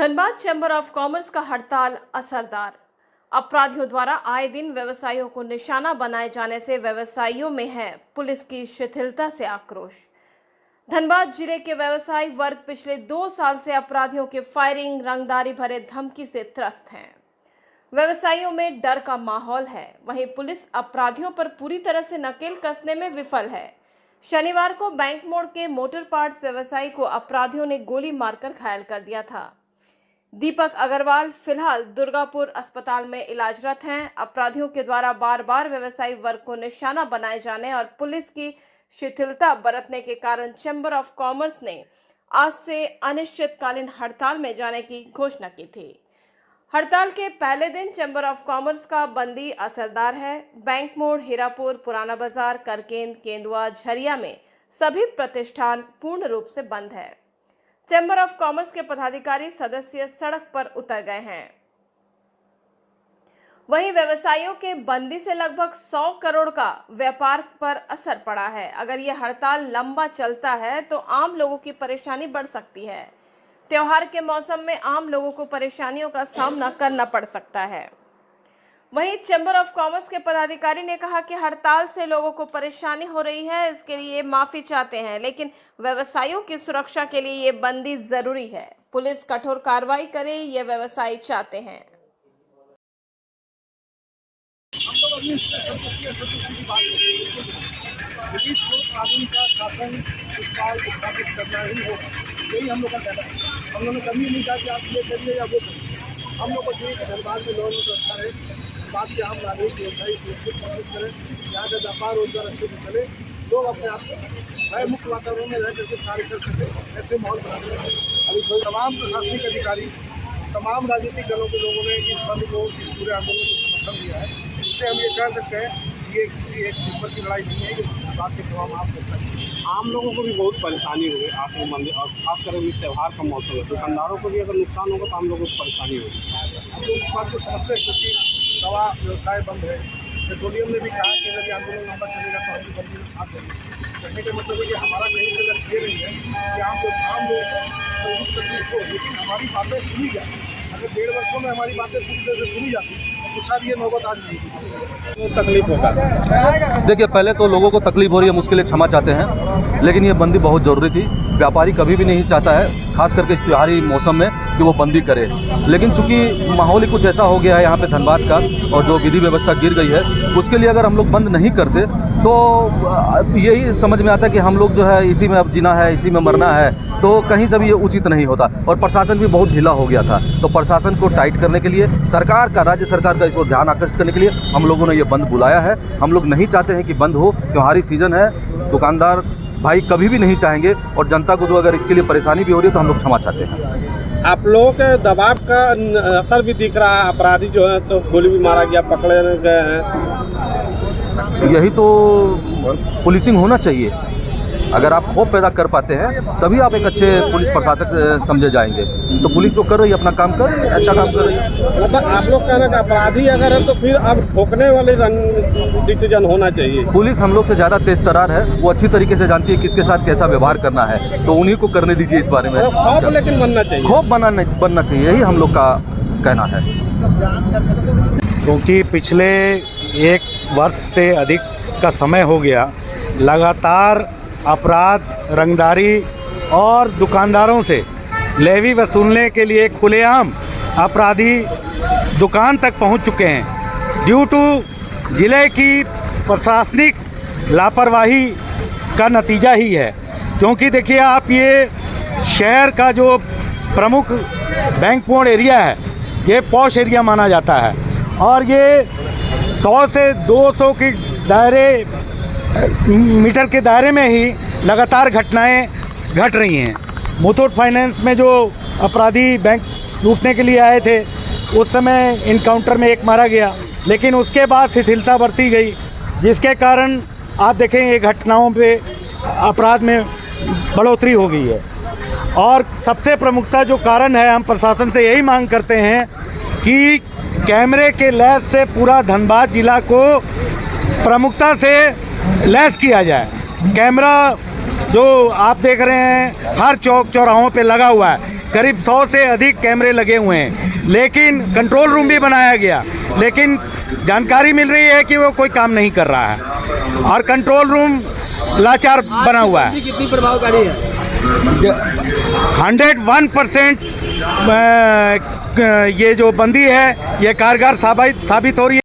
Dhanbad chamber of commerce का हड़ताल असरदार। अपराधियों द्वारा आए दिन व्यवसायियों को निशाना बनाए जाने से व्यवसायियों में है पुलिस की शिथिलता से आक्रोश। धनबाद जिले के व्यवसायी वर्ग पिछले 2 साल से अपराधियों के फायरिंग, रंगदारी भरे धमकी से त्रस्त हैं। व्यवसायियों में डर का माहौल है। वहीं पुलिस अपराधियों पर पूरी तरह से नकेल कसने में विफल है। शनिवार को बैंक मोड़ के मोटर पार्ट्स व्यवसायी को अपराधियों ने गोली मारकर घायल कर दिया था। दीपक अग्रवाल फिलहाल दुर्गापुर अस्पताल में इलाजरत हैं। अपराधियों के द्वारा बार बार व्यवसायी वर्ग को निशाना बनाए जाने और पुलिस की शिथिलता बरतने के कारण चैम्बर ऑफ कॉमर्स ने आज से अनिश्चितकालीन हड़ताल में जाने की घोषणा की थी। हड़ताल के पहले दिन चैम्बर ऑफ कॉमर्स का बंदी असरदार है। बैंक मोड़, हीरापुर, पुराना बाजार, करकेंद, केंदुआ, झरिया में सभी प्रतिष्ठान पूर्ण रूप से बंद है। चैम्बर ऑफ कॉमर्स के पदाधिकारी सदस्य सड़क पर उतर गए हैं। वहीं व्यवसायियों के बंदी से लगभग 100 करोड़ का व्यापार पर असर पड़ा है। अगर यह हड़ताल लंबा चलता है तो आम लोगों की परेशानी बढ़ सकती है। त्योहार के मौसम में आम लोगों को परेशानियों का सामना करना पड़ सकता है। वहीं चैम्बर ऑफ कॉमर्स के पदाधिकारी ने कहा कि हड़ताल से लोगों को परेशानी हो रही है, इसके लिए माफी चाहते हैं, लेकिन व्यवसायियों की सुरक्षा के लिए ये बंदी जरूरी है। पुलिस कठोर कार्रवाई करे, ये व्यवसायी चाहते हैं। हम लोग अभी संतुष्टि की बात करेंगे। पुलिस को कानून का शासन स्थापित करना ही होगा, यही हम लोग का कहना है। हम लोगों ने कभी नहीं कहा कि आप ये करिए या वो करिए। हम लोग को चाहिए कि धनबाद में लॉ व्यवस्था है, बात के आम नागरिक व्यवसायी सुरक्षित महसूस करें, यहाँ का व्यापार रोजगार अच्छे से चले, लोग अपने आप को भय मुक्त वातावरण में रह करके कार्य कर सकें, ऐसे माहौल बनाते हैं। अभी तमाम प्रशासनिक अधिकारी, तमाम राजनीतिक दलों के लोगों ने इस बंद को, इस पूरे आंदोलन को समर्थन दिया है। इससे हम ये कह सकते हैं कि ये किसी एक चैम्बर की लड़ाई नहीं है, ये बात के जवाब आप सकते हैं। आम लोगों को भी बहुत परेशानी हुई आखिर मंदिर, और खासकर अभी त्यौहार का मौसम है, दुकानदारों को भी अगर नुकसान होगा तो आम लोगों को परेशानी होगी। हम लोग इस बात को समझते हैं क्योंकि दवा व्यवसाय बंद है। पेट्रोलियम ने भी कहा कि अगर ये आंदोलन लंबा चलेगा तो हम भी बंदी में साथ देंगे। कहने का मतलब है कि हमारा कहीं से लक्ष्य ये नहीं है कि आम लोग को तकलीफ हो, लेकिन हमारी बातें सुनी जाए। अगर 1.5 वर्षों में हमारी बातें पूरी तरह से सुनी जाती तो शायद ये नौबत आज नहीं तकलीफ होता है। देखिए, पहले तो लोगों को तकलीफ हो रही है, उसके लिए क्षमा चाहते हैं, लेकिन ये बंदी बहुत ज़रूरी थी। व्यापारी कभी भी नहीं चाहता है, खास करके इस त्योहारी मौसम में, कि वो बंदी करे। लेकिन चूंकि माहौल ही कुछ ऐसा हो गया है यहाँ पे धनबाद का, और जो विधि व्यवस्था गिर गई है, उसके लिए अगर हम लोग बंद नहीं करते तो यही समझ में आता है कि हम लोग जो है इसी में अब जीना है, इसी में मरना है, तो कहीं से भी ये उचित नहीं होता। और प्रशासन भी बहुत ढीला हो गया था, तो प्रशासन को टाइट करने के लिए सरकार का, राज्य सरकार का इस ओर ध्यान आकर्षित करने के लिए हम लोगों ने ये बंद बुलाया है। हम लोग नहीं चाहते हैं कि बंद हो, त्योहारी सीजन है, दुकानदार भाई कभी भी नहीं चाहेंगे, और जनता को जो अगर इसके लिए परेशानी भी हो रही है तो हम लोग क्षमा चाहते हैं। आप लोगों के दबाव का असर भी दिख रहा है, अपराधी जो है सब गोली भी मारा गया, पकड़े गए हैं। यही तो पुलिसिंग होना चाहिए। अगर आप खौफ पैदा कर पाते हैं तभी आप एक अच्छे पुलिस प्रशासक समझे जाएंगे। तो पुलिस जो कर रही है अपना काम कर रही है, अच्छा काम कर रही है। मतलब आप लोग कहना कि अपराधी अगर है तो फिर अब ठोकने वाले डिसीजन होना चाहिए। पुलिस हम लोग से ज़्यादा तेज तरार है, वो अच्छी तरीके से जानती है किसके साथ कैसा व्यवहार करना है, तो उन्हीं को करने दीजिए इस बारे में। खौफ लेकिन बनना चाहिए, खौफ बनना चाहिए, यही हम लोग का कहना है। क्योंकि पिछले 1 वर्ष से अधिक का समय हो गया, लगातार अपराध, रंगदारी और दुकानदारों से लेवी वसूलने के लिए खुलेआम अपराधी दुकान तक पहुंच चुके हैं। ड्यू टू ज़िले की प्रशासनिक लापरवाही का नतीजा ही है। क्योंकि देखिए आप, ये शहर का जो प्रमुख बैंक मोड़ एरिया है, ये पॉश एरिया माना जाता है, और ये 100 से 200 के मीटर के दायरे में ही लगातार घटनाएं घट रही हैं। मुथूट फाइनेंस में जो अपराधी बैंक लूटने के लिए आए थे, उस समय इनकाउंटर में एक मारा गया, लेकिन उसके बाद शिथिलता बरती गई, जिसके कारण आप देखेंगे घटनाओं पे अपराध में बढ़ोतरी हो गई है। और सबसे प्रमुखता जो कारण है, हम प्रशासन से यही मांग करते हैं कि कैमरे के लैस से पूरा धनबाद जिला को प्रमुखता से लैस किया जाए। कैमरा जो आप देख रहे हैं हर चौक चौराहों पे लगा हुआ है, करीब 100 से अधिक कैमरे लगे हुए हैं, लेकिन कंट्रोल रूम भी बनाया गया, लेकिन जानकारी मिल रही है कि वो कोई काम नहीं कर रहा है और कंट्रोल रूम लाचार बना हुआ है। कितनी प्रभावकारी है? 101% ये जो बंदी है ये कारगर साबित हो रही है।